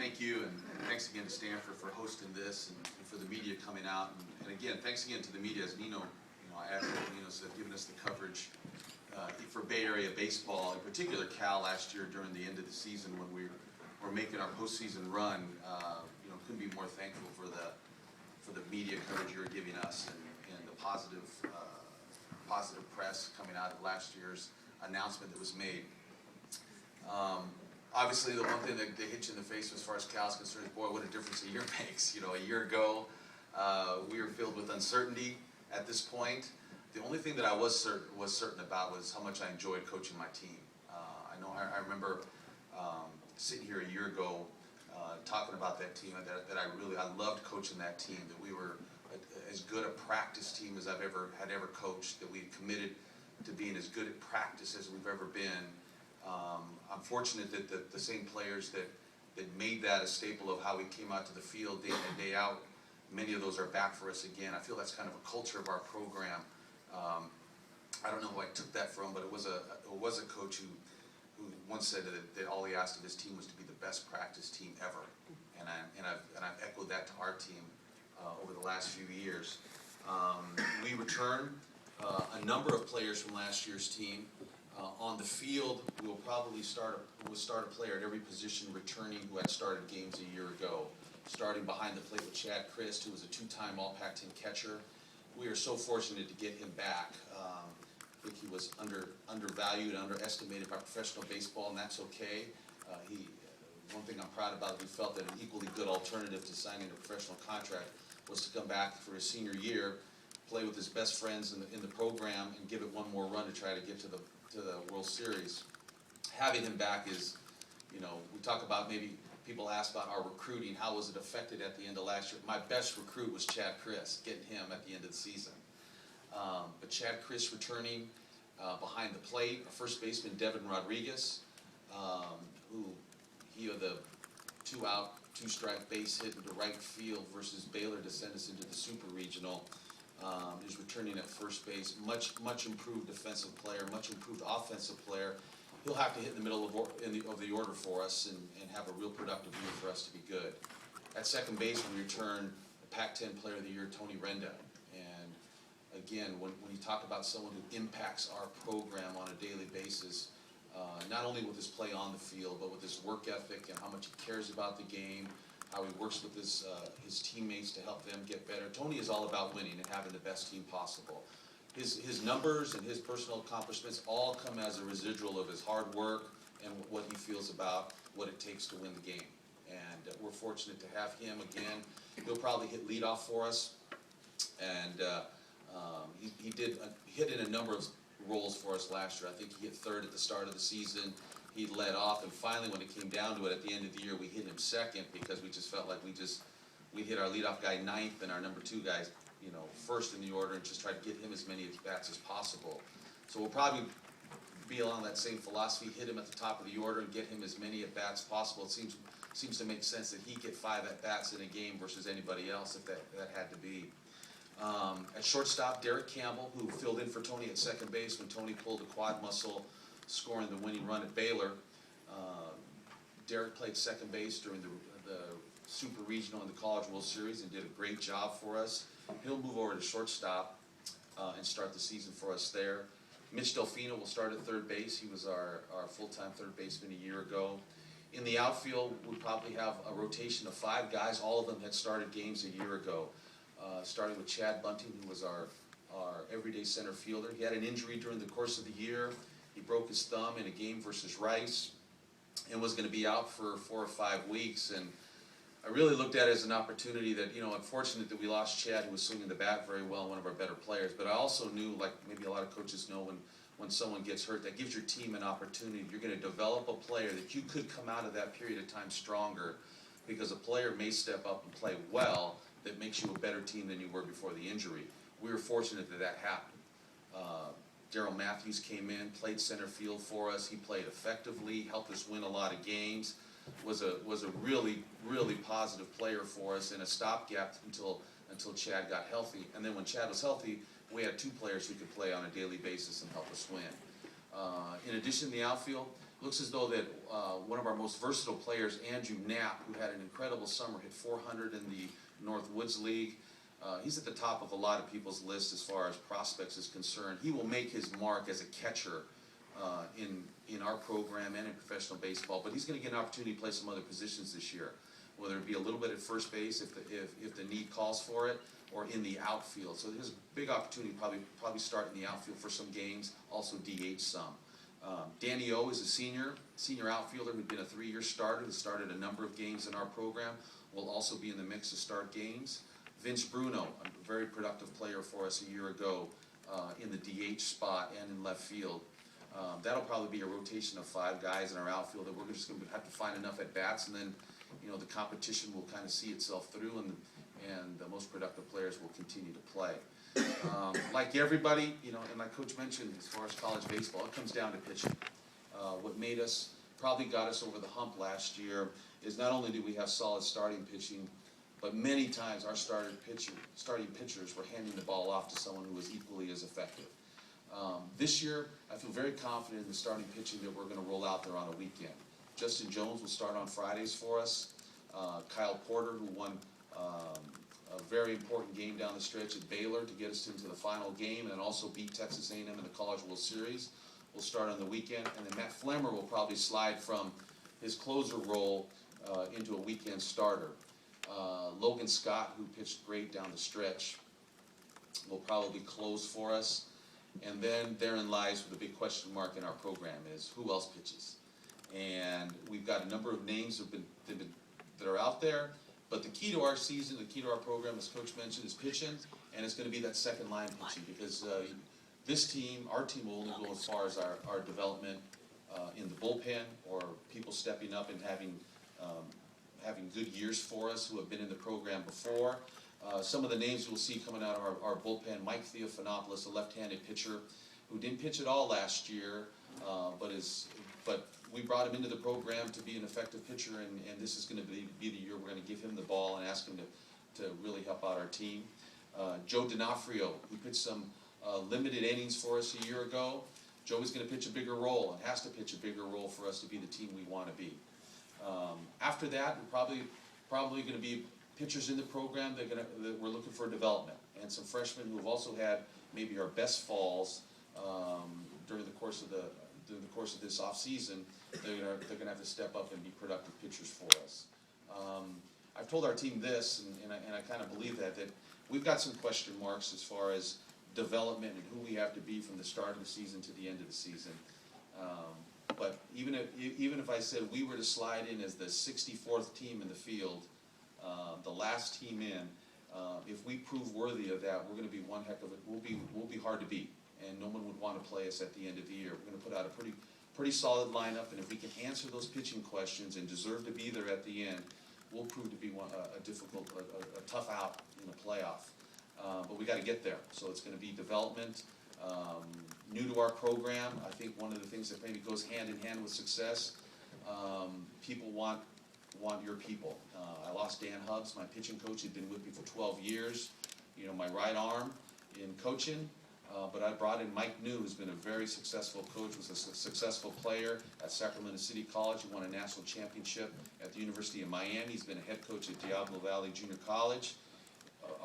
Thank you, and thanks again to Stanford for hosting this and for the media coming out. And again, thanks again to the media, as Nino, I asked Nino said, giving us the coverage for Bay Area baseball, in particular Cal last year during the end of the season when we were making our postseason run. Couldn't be more thankful for the media coverage you're giving us and the positive press coming out of last year's announcement that was made. Obviously, the one thing that hit you in the face as far as Cal's concerned is, boy, what a difference a year makes. A year ago, we were filled with uncertainty at this point. The only thing that I was certain about was how much I enjoyed coaching my team. I remember sitting here a year ago talking about that team, that I loved coaching that team, that we were as good a practice team as I've ever coached, that we committed to being as good at practice as we've ever been. I'm fortunate that the same players that made that a staple of how we came out to the field day in and day out, many of those are back for us again. I feel that's kind of a culture of our program. I don't know who I took that from, but it was a coach who once said that all he asked of his team was to be the best practice team ever, and I've echoed that to our team over the last few years. We returned a number of players from last year's team. On the field, we will probably start a player at every position returning who had started games a year ago. Starting behind the plate with Chad Christ, who was a two-time All-Pac-10 catcher. We are so fortunate to get him back. I think he was undervalued, underestimated by professional baseball, and that's okay. One thing I'm proud about is we felt that an equally good alternative to signing a professional contract was to come back for his senior year, play with his best friends in the program, and give it one more run to try to get to the World Series. Having him back is, we talk about, maybe people ask about our recruiting, how was it affected at the end of last year? My best recruit was Chad Christ, getting him at the end of the season. But Chad Christ returning behind the plate, first baseman Devin Rodriguez, who he had the 2-out, 2-strike base hit into right field versus Baylor to send us into the Super Regional. Is returning at first base, much improved defensive player, much improved offensive player. He'll have to hit in the middle of the order for us and have a real productive year for us to be good. At second base, we return the Pac-10 Player of the Year, Tony Renda. And again, when you talk about someone who impacts our program on a daily basis, not only with his play on the field, but with his work ethic and how much he cares about the game, how he works with his teammates to help them get better. Tony is all about winning and having the best team possible. His numbers and his personal accomplishments all come as a residual of his hard work and what he feels about what it takes to win the game. And we're fortunate to have him again. He'll probably hit leadoff for us, and he did hit in a number of roles for us last year. I think he hit third at the start of the season. He led off, and finally, when it came down to it, at the end of the year, we hit him second because we just felt like we hit our leadoff guy ninth and our number 2 guy, first in the order, and just tried to get him as many at-bats as possible. So we'll probably be along that same philosophy, hit him at the top of the order and get him as many at-bats possible. It seems to make sense that he get 5 at-bats in a game versus anybody else if that had to be. At shortstop, Derek Campbell, who filled in for Tony at second base when Tony pulled a quad muscle, scoring the winning run at Baylor. Derek played second base during the Super Regional and the College World Series and did a great job for us. He'll move over to shortstop and start the season for us there. Mitch Delfino will start at third base. He was our full-time third baseman a year ago. In the outfield, we'll probably have a rotation of 5 guys. All of them had started games a year ago, starting with Chad Bunting, who was our everyday center fielder. He had an injury during the course of the year. He broke his thumb in a game versus Rice and was going to be out for 4 or 5 weeks. And I really looked at it as an opportunity that, unfortunate that we lost Chad, who was swinging the bat very well, one of our better players. But I also knew, like maybe a lot of coaches know, when someone gets hurt, that gives your team an opportunity. You're going to develop a player that you could come out of that period of time stronger, because a player may step up and play well that makes you a better team than you were before the injury. We were fortunate that happened. Daryl Matthews came in, played center field for us. He played effectively, helped us win a lot of games. Was a really, really positive player for us in a stopgap until Chad got healthy. And then when Chad was healthy, we had 2 players who could play on a daily basis and help us win. In addition, in the outfield, Looks as though that one of our most versatile players, Andrew Knapp, who had an incredible summer, hit 400 in the North Woods League. He's at the top of a lot of people's list as far as prospects is concerned. He will make his mark as a catcher in our program and in professional baseball, but he's going to get an opportunity to play some other positions this year, whether it be a little bit at first base if the need calls for it, or in the outfield. So there's a big opportunity to probably start in the outfield for some games, also DH some. Danny O is a senior outfielder who'd been a 3-year starter, who started a number of games in our program, will also be in the mix to start games. Vince Bruno, a very productive player for us a year ago in the DH spot and in left field. That'll probably be a rotation of 5 guys in our outfield that we're just going to have to find enough at bats, and then the competition will kind of see itself through, and the most productive players will continue to play. Like everybody, and like Coach mentioned, as far as college baseball, it comes down to pitching. What made us, probably got us over the hump last year, is not only do we have solid starting pitching, but many times our starting pitchers were handing the ball off to someone who was equally as effective. This year, I feel very confident in the starting pitching that we're going to roll out there on a weekend. Justin Jones will start on Fridays for us. Kyle Porter, who won a very important game down the stretch at Baylor to get us into the final game, and also beat Texas A&M in the College World Series, will start on the weekend. And then Matt Flemmer will probably slide from his closer role into a weekend starter. Logan Scott, who pitched great down the stretch, will probably close for us. And then therein lies the big question mark in our program is who else pitches. And we've got a number of names that are out there, but the key to our season, the key to our program, as Coach mentioned, is pitching, and it's going to be that second line pitching, because our team will only go as far as our development in the bullpen, or people stepping up and having good years for us who have been in the program before. Some of the names you'll see coming out of our bullpen: Mike Theophanopoulos, a left-handed pitcher who didn't pitch at all last year, but we brought him into the program to be an effective pitcher, and this is going to be the year we're going to give him the ball and ask him to really help out our team. Joe D'Onofrio, who pitched some limited innings for us a year ago. Joe is going to pitch a bigger role and has to pitch a bigger role for us to be the team we want to be. After that, we're probably going to be pitchers in the program that we're looking for development, and some freshmen who have also had maybe our best falls during the course of this off season. They're going to have to step up and be productive pitchers for us. I've told our team this, and I kind of believe that we've got some question marks as far as development and who we have to be from the start of the season to the end of the season. But even if I said we were to slide in as the 64th team in the field, the last team in, if we prove worthy of that, we're going to be one heck of it. We'll be hard to beat, and no one would want to play us at the end of the year. We're going to put out a pretty solid lineup, and if we can answer those pitching questions and deserve to be there at the end, we'll prove to be a tough out in the playoff. But we got to get there. So it's going to be development. New to our program, I think one of the things that maybe goes hand in hand with success, people want your people. I lost Dan Hubbs, my pitching coach. He'd been with me for 12 years, my right arm in coaching. But I brought in Mike New, who's been a very successful coach, was a successful player at Sacramento City College. He won a national championship at the University of Miami. He's been a head coach at Diablo Valley Junior College.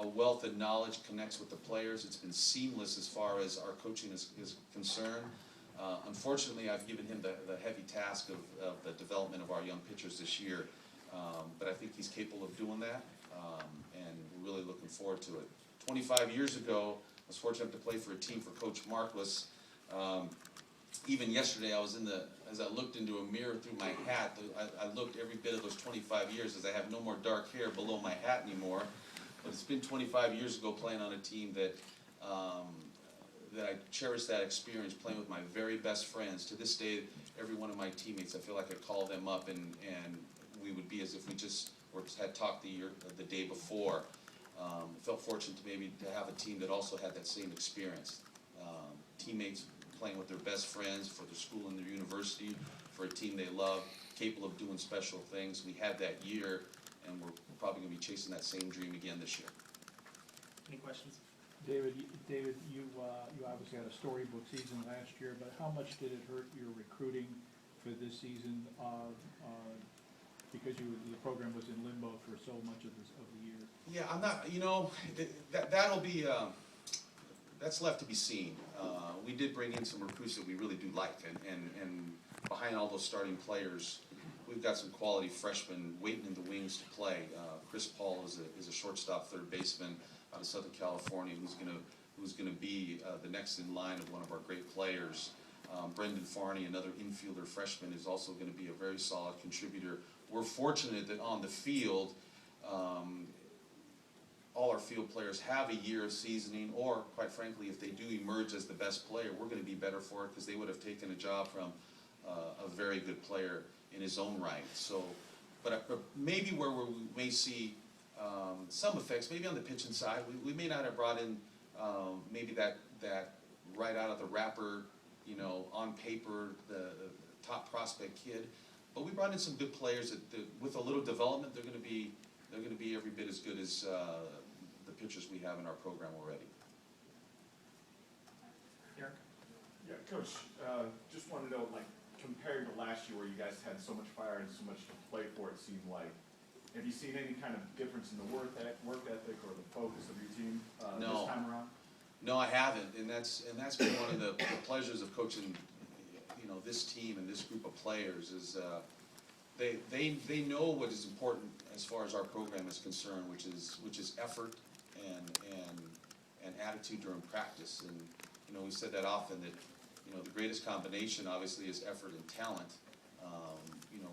A wealth of knowledge, connects with the players. It's been seamless as far as our coaching is concerned. Unfortunately, I've given him the heavy task of the development of our young pitchers this year. But I think he's capable of doing that, and we're really looking forward to it. 25 years ago, I was fortunate to play for a team for Coach Marquis. Even yesterday, as I looked into a mirror through my hat, I looked every bit of those 25 years, as I have no more dark hair below my hat anymore. But it's been 25 years ago playing on a team that I cherish that experience, playing with my very best friends. To this day, every one of my teammates, I feel like I call them up, and we would be as if we just had talked the day before. Felt fortunate to have a team that also had that same experience. Teammates playing with their best friends for their school and their university, for a team they love, capable of doing special things. We had that year, and we're probably going to be chasing that same dream again this year. Any questions? David, you obviously had a storybook season last year, but how much did it hurt your recruiting for this season, because the program was in limbo for so much of the year? Yeah, I'm not, you know, that'll be, that's left to be seen. We did bring in some recruits that we really do like, and behind all those starting players, we've got some quality freshmen waiting in the wings to play. Chris Paul is a shortstop, third baseman out of Southern California, who's gonna be the next in line of one of our great players. Brendan Farney, another infielder freshman, is also gonna be a very solid contributor. We're fortunate that on the field, all our field players have a year of seasoning, or quite frankly, if they do emerge as the best player, we're gonna be better for it because they would have taken a job from a very good player in his own right. So, but maybe where we may see some effects, maybe on the pitching side, we may not have brought in maybe that right out of the wrapper, you know, on paper, the top prospect kid, but we brought in some good players that with a little development, they're gonna be every bit as good as the pitchers we have in our program already. Eric? Yeah, Coach, just want to know, like, compared to last year where you guys had so much fire and so much to play for, it seemed like, have you seen any kind of difference in the work ethic or the focus of your team No. this time around? No, I haven't, and that's been one of the pleasures of coaching, you know, this team and this group of players is they know what is important as far as our program is concerned, which is effort and attitude during practice. And you know, we said that often, that you know, the greatest combination obviously is effort and talent. You know,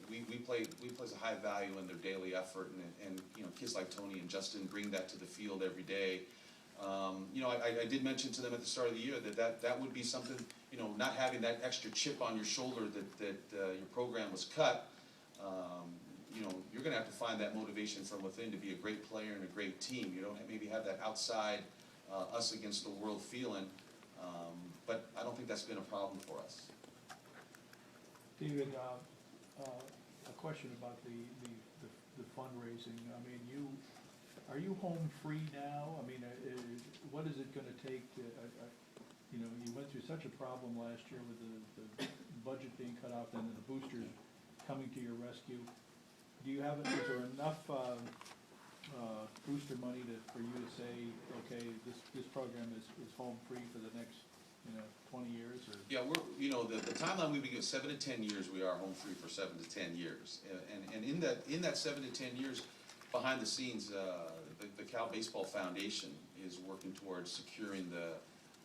we place a high value in their daily effort, and you know, kids like Tony and Justin bring that to the field every day. You know, I did mention to them at the start of the year that would be something, you know, not having that extra chip on your shoulder that your program was cut. You know, you're going to have to find that motivation from within to be a great player and a great team. You don't maybe have that outside us against the world feeling, but I don't think that's been a problem for us. David, a question about the fundraising. I mean, are you home free now? I mean, what is it gonna take to, you know, you went through such a problem last year with the budget being cut off and the boosters coming to your rescue. Do you have, is there enough booster money for you to say, okay, this program is home free for the next, you know, 20 years, or? Yeah, you know, the timeline we begin, 7 to 10 years, we are home free for 7 to 10 years. And in that 7 to 10 years, behind the scenes, the Cal Baseball Foundation is working towards securing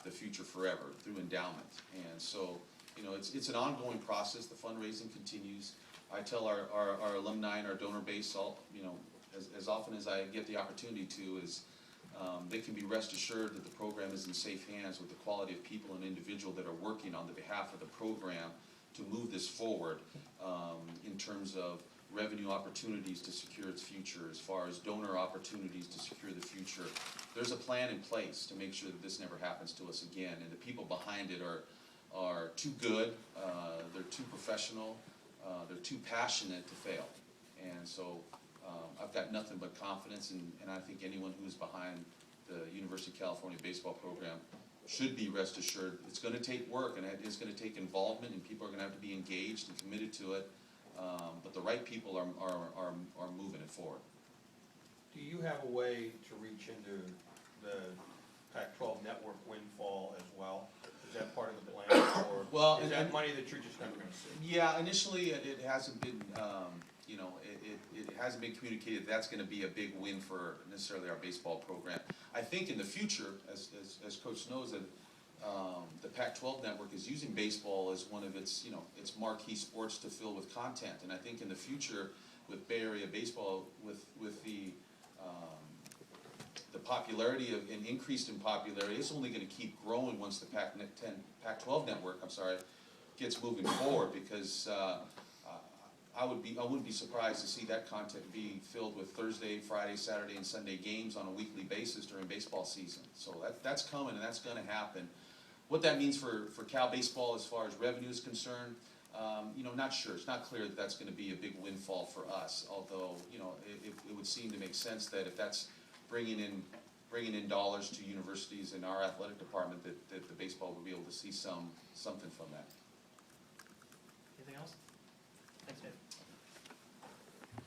the future forever through endowment. And so, you know, it's an ongoing process. The fundraising continues. I tell our alumni and our donor base, you know, as often as I get the opportunity to, is they can be rest assured that the program is in safe hands with the quality of people and individual that are working on the behalf of the program to move this forward in terms of revenue opportunities to secure its future, as far as donor opportunities to secure the future. There's a plan in place to make sure that this never happens to us again, and the people behind it are too good, they're too professional, they're too passionate to fail. And so I've got nothing but confidence, and I think anyone who's behind the University of California baseball program should be rest assured. It's going to take work, and it's going to take involvement, and people are going to have to be engaged and committed to it. But the right people are moving it forward. Do you have a way to reach into the Pac-12 network windfall as well? Is that part of the plan, or Well, is that money that you're just never going to see? Yeah, initially it hasn't been, you know, it hasn't been communicated that's going to be a big win for necessarily our baseball program. I think in the future, as Coach knows, that the Pac-12 network is using baseball as one of its, you know, its marquee sports to fill with content. And I think in the future, with Bay Area baseball, with the popularity and increase in popularity, it's only going to keep growing once the Pac-12 network, gets moving forward, because I wouldn't be surprised to see that content be filled with Thursday, Friday, Saturday, and Sunday games on a weekly basis during baseball season. So that's coming, and that's going to happen. What that means for Cal baseball as far as revenue is concerned, you know, not sure. It's not clear that that's going to be a big windfall for us. Although, you know, it would seem to make sense that if that's bringing in dollars to universities in our athletic department, that the baseball would be able to see something from that. Anything else? Thanks, Dave.